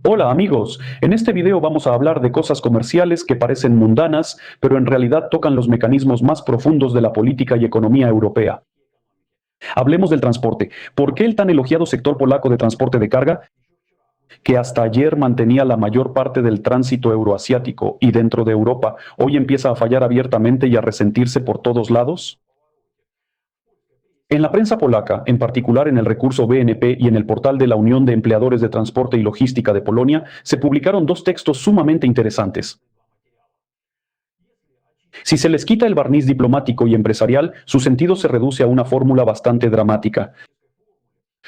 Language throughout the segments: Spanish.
Hola amigos, en este video vamos a hablar de cosas comerciales que parecen mundanas, pero en realidad tocan los mecanismos más profundos de la política y economía europea. Hablemos del transporte. ¿Por qué el tan elogiado sector polaco de transporte de carga, que hasta ayer mantenía la mayor parte del tránsito euroasiático y dentro de Europa, hoy empieza a fallar abiertamente y a resentirse por todos lados? En la prensa polaca, en particular en el recurso BNP y en el portal de la Unión de Empleadores de Transporte y Logística de Polonia, se publicaron dos textos sumamente interesantes. Si se les quita el barniz diplomático y empresarial, su sentido se reduce a una fórmula bastante dramática.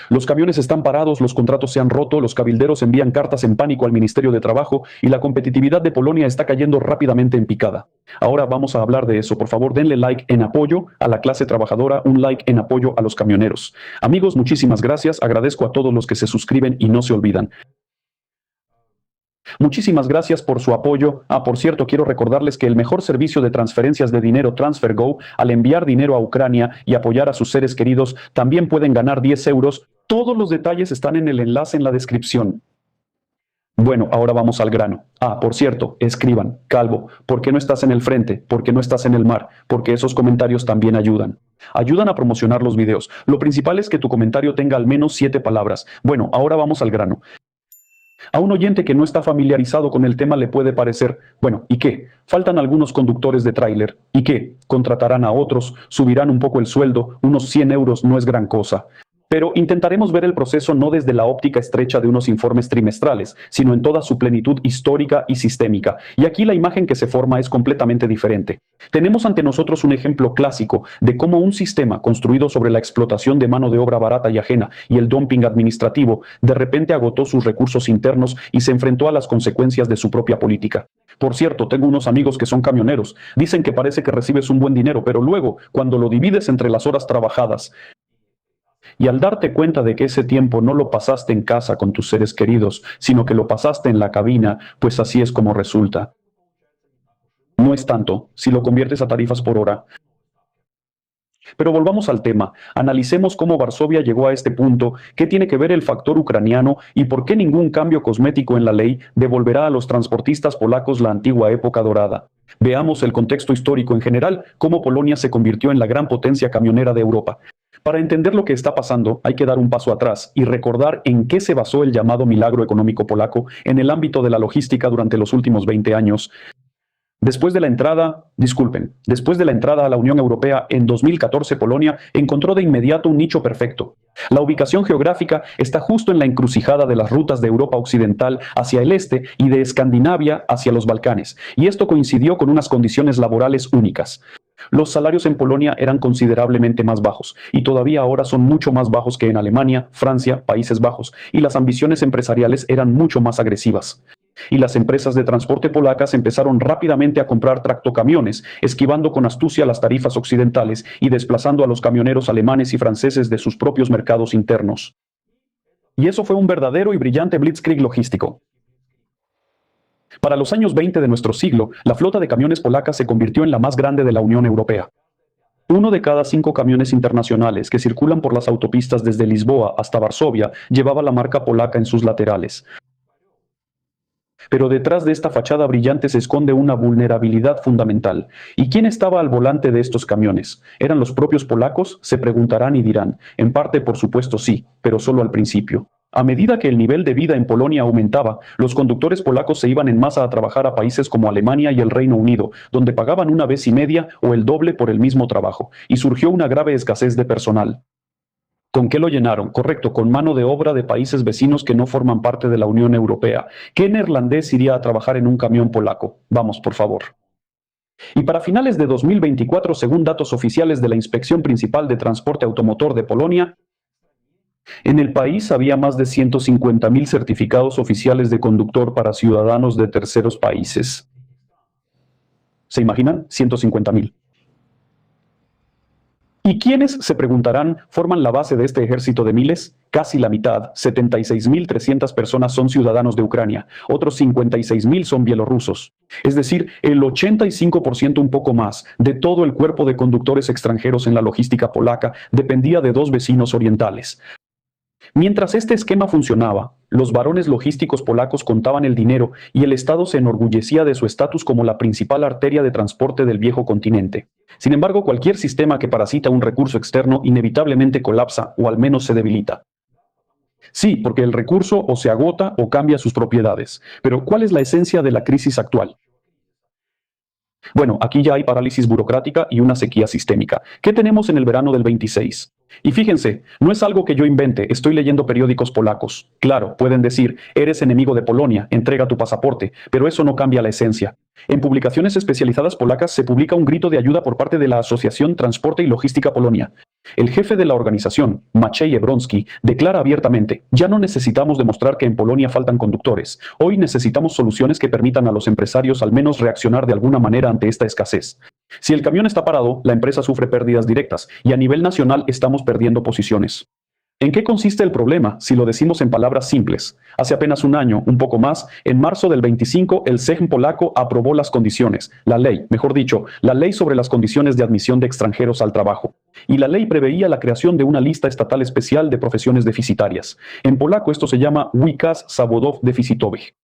Los camiones están parados, los contratos se han roto, los cabilderos envían cartas en pánico al Ministerio de Trabajo y la competitividad de Polonia está cayendo rápidamente en picada. Ahora vamos a hablar de eso. Por favor, denle like en apoyo a la clase trabajadora, un like en apoyo a los camioneros. Amigos, muchísimas gracias. Agradezco a todos los que se suscriben y no se olvidan. Muchísimas gracias por su apoyo. Por cierto, quiero recordarles que el mejor servicio de transferencias de dinero TransferGo, al enviar dinero a Ucrania y apoyar a sus seres queridos, también pueden ganar 10 euros. Todos los detalles están en el enlace en la descripción. Bueno, ahora vamos al grano. Por cierto, escriban, Calvo, ¿por qué no estás en el frente? ¿Por qué no estás en el mar? Porque esos comentarios también ayudan. Ayudan a promocionar los videos. Lo principal es que tu comentario tenga al menos 7 palabras. Bueno, ahora vamos al grano. A un oyente que no está familiarizado con el tema le puede parecer, bueno, ¿y qué? Faltan algunos conductores de tráiler. ¿Y qué? Contratarán a otros, subirán un poco el sueldo, unos 100 euros no es gran cosa. Pero intentaremos ver el proceso no desde la óptica estrecha de unos informes trimestrales, sino en toda su plenitud histórica y sistémica. Y aquí la imagen que se forma es completamente diferente. Tenemos ante nosotros un ejemplo clásico de cómo un sistema construido sobre la explotación de mano de obra barata y ajena y el dumping administrativo de repente agotó sus recursos internos y se enfrentó a las consecuencias de su propia política. Por cierto, tengo unos amigos que son camioneros. Dicen que parece que recibes un buen dinero, pero luego, cuando lo divides entre las horas trabajadas, y al darte cuenta de que ese tiempo no lo pasaste en casa con tus seres queridos, sino que lo pasaste en la cabina, pues así es como resulta. No es tanto, si lo conviertes a tarifas por hora. Pero volvamos al tema, analicemos cómo Varsovia llegó a este punto, qué tiene que ver el factor ucraniano y por qué ningún cambio cosmético en la ley devolverá a los transportistas polacos la antigua época dorada. Veamos el contexto histórico en general, cómo Polonia se convirtió en la gran potencia camionera de Europa. Para entender lo que está pasando, hay que dar un paso atrás y recordar en qué se basó el llamado milagro económico polaco en el ámbito de la logística durante los últimos 20 años. Después de la entrada a la Unión Europea en 2014, Polonia encontró de inmediato un nicho perfecto. La ubicación geográfica está justo en la encrucijada de las rutas de Europa Occidental hacia el este y de Escandinavia hacia los Balcanes, y esto coincidió con unas condiciones laborales únicas. Los salarios en Polonia eran considerablemente más bajos, y todavía ahora son mucho más bajos que en Alemania, Francia, Países Bajos, y las ambiciones empresariales eran mucho más agresivas. Y las empresas de transporte polacas empezaron rápidamente a comprar tractocamiones, esquivando con astucia las tarifas occidentales y desplazando a los camioneros alemanes y franceses de sus propios mercados internos. Y eso fue un verdadero y brillante blitzkrieg logístico. Para los años 20 de nuestro siglo, la flota de camiones polacas se convirtió en la más grande de la Unión Europea. Uno de cada 5 camiones internacionales que circulan por las autopistas desde Lisboa hasta Varsovia llevaba la marca polaca en sus laterales. Pero detrás de esta fachada brillante se esconde una vulnerabilidad fundamental. ¿Y quién estaba al volante de estos camiones? ¿Eran los propios polacos? Se preguntarán y dirán. En parte, por supuesto, sí, pero solo al principio. A medida que el nivel de vida en Polonia aumentaba, los conductores polacos se iban en masa a trabajar a países como Alemania y el Reino Unido, donde pagaban 1,5 veces o el doble por el mismo trabajo, y surgió una grave escasez de personal. ¿Con qué lo llenaron? Correcto, con mano de obra de países vecinos que no forman parte de la Unión Europea. ¿Qué neerlandés iría a trabajar en un camión polaco? Vamos, por favor. Y para finales de 2024, según datos oficiales de la Inspección Principal de Transporte Automotor de Polonia, en el país había más de 150.000 certificados oficiales de conductor para ciudadanos de terceros países. ¿Se imaginan? 150.000. ¿Y quiénes, se preguntarán, forman la base de este ejército de miles? Casi la mitad, 76.300 personas son ciudadanos de Ucrania, otros 56.000 son bielorrusos. Es decir, el 85%, un poco más, de todo el cuerpo de conductores extranjeros en la logística polaca dependía de 2 vecinos orientales. Mientras este esquema funcionaba, los varones logísticos polacos contaban el dinero y el Estado se enorgullecía de su estatus como la principal arteria de transporte del viejo continente. Sin embargo, cualquier sistema que parasita un recurso externo inevitablemente colapsa o al menos se debilita. Sí, porque el recurso o se agota o cambia sus propiedades. Pero ¿cuál es la esencia de la crisis actual? Bueno, aquí ya hay parálisis burocrática y una sequía sistémica. ¿Qué tenemos en el verano del 26? Y fíjense, no es algo que yo invente, estoy leyendo periódicos polacos. Claro, pueden decir, eres enemigo de Polonia, entrega tu pasaporte, pero eso no cambia la esencia. En publicaciones especializadas polacas se publica un grito de ayuda por parte de la Asociación Transporte y Logística Polonia. El jefe de la organización, Maciej Jabrowski, declara abiertamente, ya no necesitamos demostrar que en Polonia faltan conductores. Hoy necesitamos soluciones que permitan a los empresarios al menos reaccionar de alguna manera ante esta escasez. Si el camión está parado, la empresa sufre pérdidas directas y a nivel nacional estamos perdiendo posiciones. ¿En qué consiste el problema? Si lo decimos en palabras simples. Hace apenas un año, un poco más, en marzo del 25, el Sejm polaco aprobó las condiciones, la ley, mejor dicho, la ley sobre las condiciones de admisión de extranjeros al trabajo. Y la ley preveía la creación de una lista estatal especial de profesiones deficitarias. En polaco esto se llama Wikaz Zawodów Deficytowych.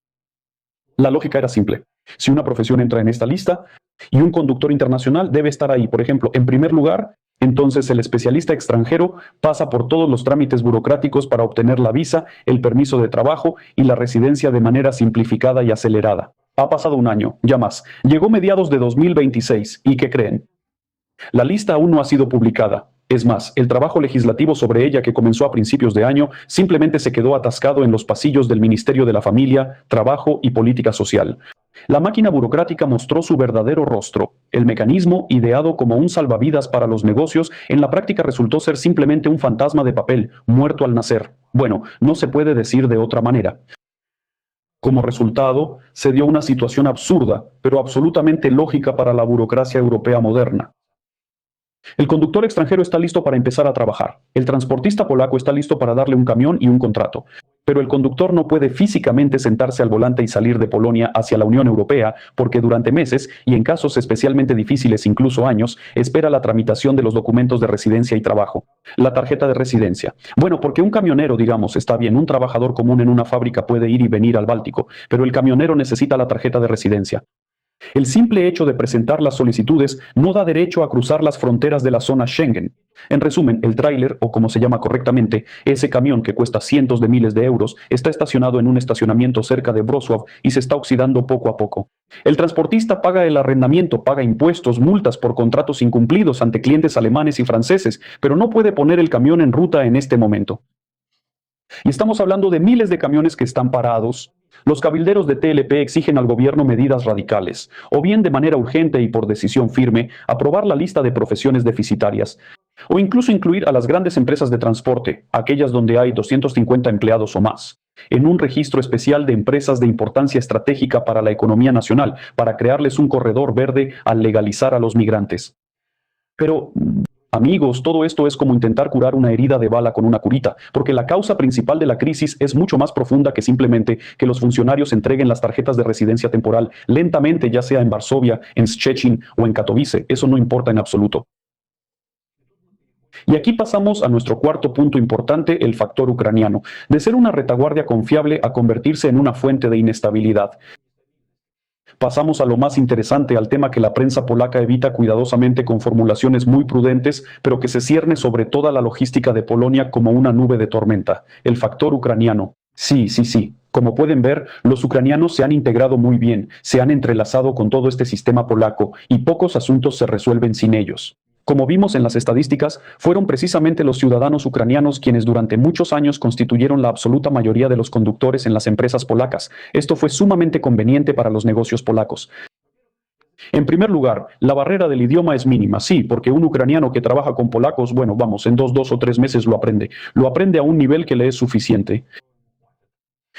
La lógica era simple. Si una profesión entra en esta lista y un conductor internacional debe estar ahí, por ejemplo, en primer lugar, entonces el especialista extranjero pasa por todos los trámites burocráticos para obtener la visa, el permiso de trabajo y la residencia de manera simplificada y acelerada. Ha pasado un año, ya más. Llegó mediados de 2026 y ¿qué creen? La lista aún no ha sido publicada. Es más, el trabajo legislativo sobre ella que comenzó a principios de año simplemente se quedó atascado en los pasillos del Ministerio de la Familia, Trabajo y Política Social. La máquina burocrática mostró su verdadero rostro. El mecanismo, ideado como un salvavidas para los negocios, en la práctica resultó ser simplemente un fantasma de papel, muerto al nacer. Bueno, no se puede decir de otra manera. Como resultado, se dio una situación absurda, pero absolutamente lógica para la burocracia europea moderna. El conductor extranjero está listo para empezar a trabajar. El transportista polaco está listo para darle un camión y un contrato. Pero el conductor no puede físicamente sentarse al volante y salir de Polonia hacia la Unión Europea porque durante meses, y en casos especialmente difíciles incluso años, espera la tramitación de los documentos de residencia y trabajo. La tarjeta de residencia. Bueno, porque un camionero, digamos, está bien, un trabajador común en una fábrica puede ir y venir al Báltico, pero el camionero necesita la tarjeta de residencia. El simple hecho de presentar las solicitudes no da derecho a cruzar las fronteras de la zona Schengen. En resumen, el tráiler, o como se llama correctamente, ese camión que cuesta cientos de miles de euros, está estacionado en un estacionamiento cerca de Wrocław y se está oxidando poco a poco. El transportista paga el arrendamiento, paga impuestos, multas por contratos incumplidos ante clientes alemanes y franceses, pero no puede poner el camión en ruta en este momento. Y estamos hablando de miles de camiones que están parados. Los cabilderos de TLP exigen al gobierno medidas radicales, o bien de manera urgente y por decisión firme, aprobar la lista de profesiones deficitarias, o incluso incluir a las grandes empresas de transporte, aquellas donde hay 250 empleados o más, en un registro especial de empresas de importancia estratégica para la economía nacional, para crearles un corredor verde al legalizar a los migrantes. Pero amigos, todo esto es como intentar curar una herida de bala con una curita, porque la causa principal de la crisis es mucho más profunda que simplemente que los funcionarios entreguen las tarjetas de residencia temporal lentamente, ya sea en Varsovia, en Szczecin o en Katowice. Eso no importa en absoluto. Y aquí pasamos a nuestro cuarto punto importante, el factor ucraniano, de ser una retaguardia confiable a convertirse en una fuente de inestabilidad. Pasamos a lo más interesante, al tema que la prensa polaca evita cuidadosamente con formulaciones muy prudentes, pero que se cierne sobre toda la logística de Polonia como una nube de tormenta, el factor ucraniano. Sí. Como pueden ver, los ucranianos se han integrado muy bien, se han entrelazado con todo este sistema polaco, y pocos asuntos se resuelven sin ellos. Como vimos en las estadísticas, fueron precisamente los ciudadanos ucranianos quienes durante muchos años constituyeron la absoluta mayoría de los conductores en las empresas polacas. Esto fue sumamente conveniente para los negocios polacos. En primer lugar, la barrera del idioma es mínima, sí, porque un ucraniano que trabaja con polacos, bueno, vamos, en 2 o 3 meses lo aprende. Lo aprende a un nivel que le es suficiente.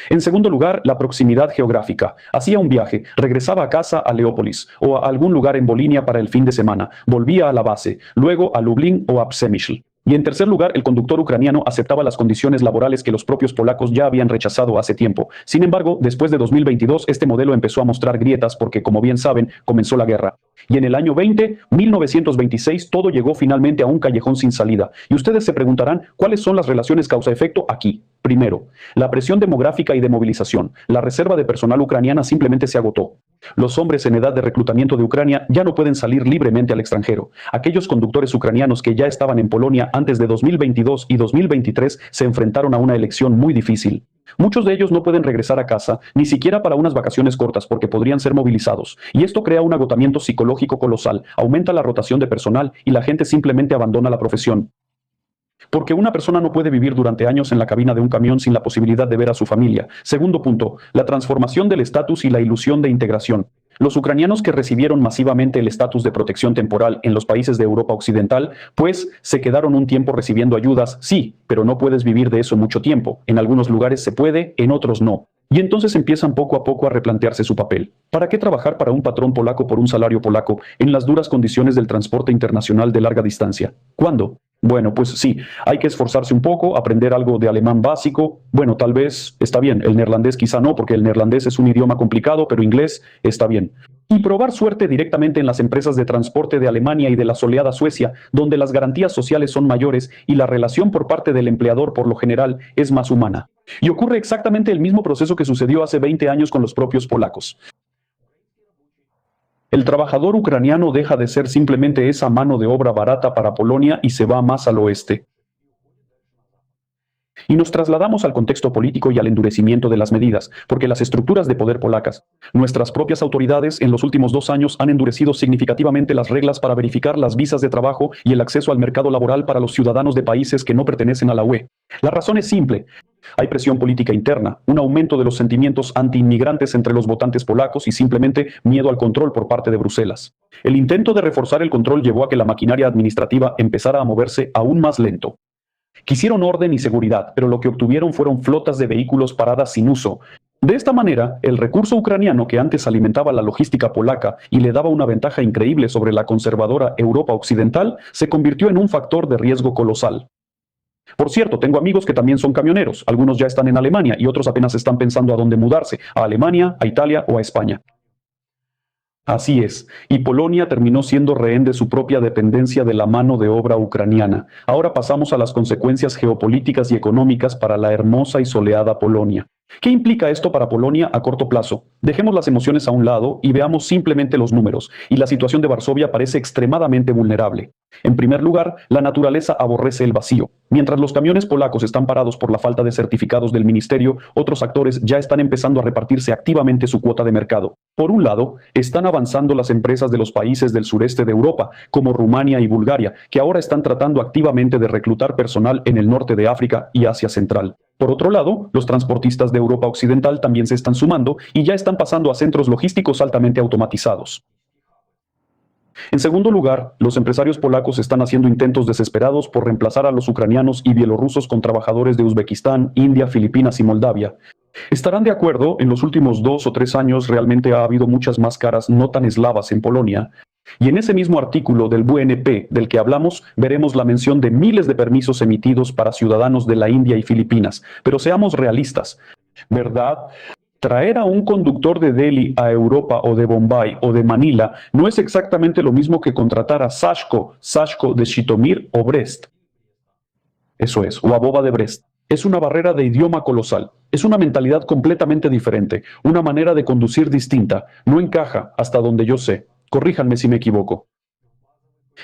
En segundo lugar, la proximidad geográfica. Hacía un viaje, regresaba a casa a Leópolis o a algún lugar en Volinia para el fin de semana, volvía a la base, luego a Lublin o a Przemyśl. Y en tercer lugar, el conductor ucraniano aceptaba las condiciones laborales que los propios polacos ya habían rechazado hace tiempo. Sin embargo, después de 2022, este modelo empezó a mostrar grietas porque, como bien saben, comenzó la guerra. Y en el año 1926, todo llegó finalmente a un callejón sin salida. Y ustedes se preguntarán, ¿cuáles son las relaciones causa-efecto aquí? Primero, la presión demográfica y de movilización. La reserva de personal ucraniana simplemente se agotó. Los hombres en edad de reclutamiento de Ucrania ya no pueden salir libremente al extranjero. Aquellos conductores ucranianos que ya estaban en Polonia antes de 2022 y 2023 se enfrentaron a una elección muy difícil. Muchos de ellos no pueden regresar a casa, ni siquiera para unas vacaciones cortas, porque podrían ser movilizados. Y esto crea un agotamiento psicológico colosal, aumenta la rotación de personal y la gente simplemente abandona la profesión. Porque una persona no puede vivir durante años en la cabina de un camión sin la posibilidad de ver a su familia. Segundo punto, la transformación del estatus y la ilusión de integración. Los ucranianos que recibieron masivamente el estatus de protección temporal en los países de Europa Occidental, pues se quedaron un tiempo recibiendo ayudas, sí, pero no puedes vivir de eso mucho tiempo. En algunos lugares se puede, en otros no. Y entonces empiezan poco a poco a replantearse su papel. ¿Para qué trabajar para un patrón polaco por un salario polaco en las duras condiciones del transporte internacional de larga distancia? ¿Cuándo? Bueno, pues sí, hay que esforzarse un poco, aprender algo de alemán básico. Bueno, tal vez está bien, el neerlandés quizá no, porque el neerlandés es un idioma complicado, pero inglés está bien. Y probar suerte directamente en las empresas de transporte de Alemania y de la soleada Suecia, donde las garantías sociales son mayores y la relación por parte del empleador por lo general es más humana. Y ocurre exactamente el mismo proceso que sucedió hace 20 años con los propios polacos. El trabajador ucraniano deja de ser simplemente esa mano de obra barata para Polonia y se va más al oeste. Y nos trasladamos al contexto político y al endurecimiento de las medidas, porque las estructuras de poder polacas, nuestras propias autoridades en los últimos 2 años han endurecido significativamente las reglas para verificar las visas de trabajo y el acceso al mercado laboral para los ciudadanos de países que no pertenecen a la UE. La razón es simple. Hay presión política interna, un aumento de los sentimientos anti-inmigrantes entre los votantes polacos y simplemente miedo al control por parte de Bruselas. El intento de reforzar el control llevó a que la maquinaria administrativa empezara a moverse aún más lento. Quisieron orden y seguridad, pero lo que obtuvieron fueron flotas de vehículos paradas sin uso. De esta manera, el recurso ucraniano que antes alimentaba la logística polaca y le daba una ventaja increíble sobre la conservadora Europa Occidental, se convirtió en un factor de riesgo colosal. Por cierto, tengo amigos que también son camioneros, algunos ya están en Alemania y otros apenas están pensando a dónde mudarse, a Alemania, a Italia o a España. Así es, y Polonia terminó siendo rehén de su propia dependencia de la mano de obra ucraniana. Ahora pasamos a las consecuencias geopolíticas y económicas para la hermosa y soleada Polonia. ¿Qué implica esto para Polonia a corto plazo? Dejemos las emociones a un lado y veamos simplemente los números, y la situación de Varsovia parece extremadamente vulnerable. En primer lugar, la naturaleza aborrece el vacío. Mientras los camiones polacos están parados por la falta de certificados del ministerio, otros actores ya están empezando a repartirse activamente su cuota de mercado. Por un lado, están avanzando las empresas de los países del sureste de Europa, como Rumania y Bulgaria, que ahora están tratando activamente de reclutar personal en el norte de África y Asia Central. Por otro lado, los transportistas de Europa Occidental también se están sumando y ya están pasando a centros logísticos altamente automatizados. En segundo lugar, los empresarios polacos están haciendo intentos desesperados por reemplazar a los ucranianos y bielorrusos con trabajadores de Uzbekistán, India, Filipinas y Moldavia. Estarán de acuerdo, en los últimos 2 o 3 años realmente ha habido muchas más caras no tan eslavas en Polonia. Y en ese mismo artículo del WNP del que hablamos, veremos la mención de miles de permisos emitidos para ciudadanos de la India y Filipinas. Pero seamos realistas, ¿verdad? Traer a un conductor de Delhi a Europa o de Bombay o de Manila no es exactamente lo mismo que contratar a Sashko de Shitomir o Brest. Eso es, o a Boba de Brest. Es una barrera de idioma colosal. Es una mentalidad completamente diferente, una manera de conducir distinta. No encaja, hasta donde yo sé. Corríjanme si me equivoco.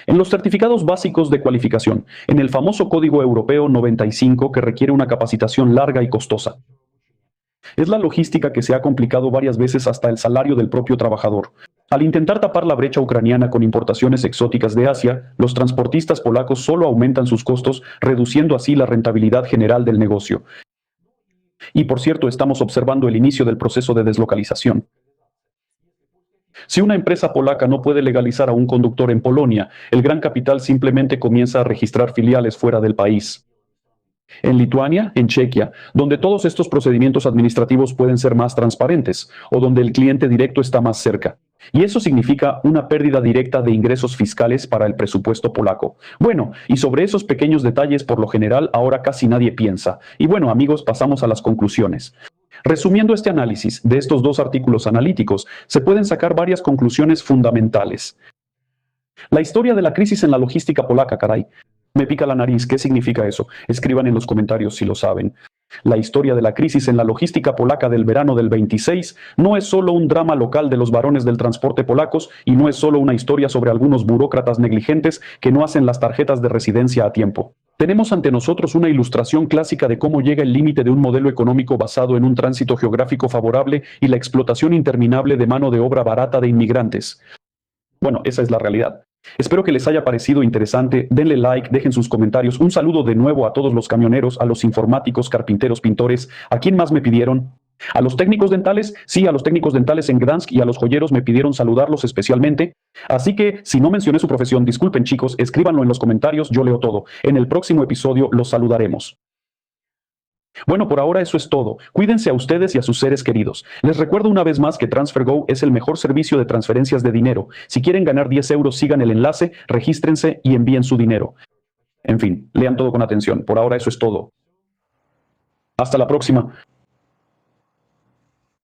En los certificados básicos de cualificación, en el famoso Código Europeo 95 que requiere una capacitación larga y costosa. Es la logística que se ha complicado varias veces hasta el salario del propio trabajador. Al intentar tapar la brecha ucraniana con importaciones exóticas de Asia, los transportistas polacos solo aumentan sus costos, reduciendo así la rentabilidad general del negocio. Y por cierto, estamos observando el inicio del proceso de deslocalización. Si una empresa polaca no puede legalizar a un conductor en Polonia, el gran capital simplemente comienza a registrar filiales fuera del país. En Lituania, en Chequia, donde todos estos procedimientos administrativos pueden ser más transparentes, o donde el cliente directo está más cerca. Y eso significa una pérdida directa de ingresos fiscales para el presupuesto polaco. Bueno, y sobre esos pequeños detalles por lo general ahora casi nadie piensa. Y bueno, amigos, pasamos a las conclusiones. Resumiendo este análisis de estos dos artículos analíticos, se pueden sacar varias conclusiones fundamentales. La historia de la crisis en la logística polaca, caray. Me pica la nariz, ¿qué significa eso? Escriban en los comentarios si lo saben. La historia de la crisis en la logística polaca del verano del 26 no es solo un drama local de los varones del transporte polacos y no es solo una historia sobre algunos burócratas negligentes que no hacen las tarjetas de residencia a tiempo. Tenemos ante nosotros una ilustración clásica de cómo llega el límite de un modelo económico basado en un tránsito geográfico favorable y la explotación interminable de mano de obra barata de inmigrantes. Bueno, esa es la realidad. Espero que les haya parecido interesante, denle like, dejen sus comentarios. Un saludo de nuevo a todos los camioneros, a los informáticos, carpinteros, pintores. ¿A quién más me pidieron? ¿A los técnicos dentales? Sí, a los técnicos dentales en Gdansk y a los joyeros me pidieron saludarlos especialmente. Así que, si no mencioné su profesión, disculpen chicos, escríbanlo en los comentarios, yo leo todo. En el próximo episodio los saludaremos. Bueno, por ahora eso es todo. Cuídense a ustedes y a sus seres queridos. Les recuerdo una vez más que TransferGo es el mejor servicio de transferencias de dinero. Si quieren ganar 10 euros, sigan el enlace, regístrense y envíen su dinero. En fin, lean todo con atención. Por ahora eso es todo. Hasta la próxima.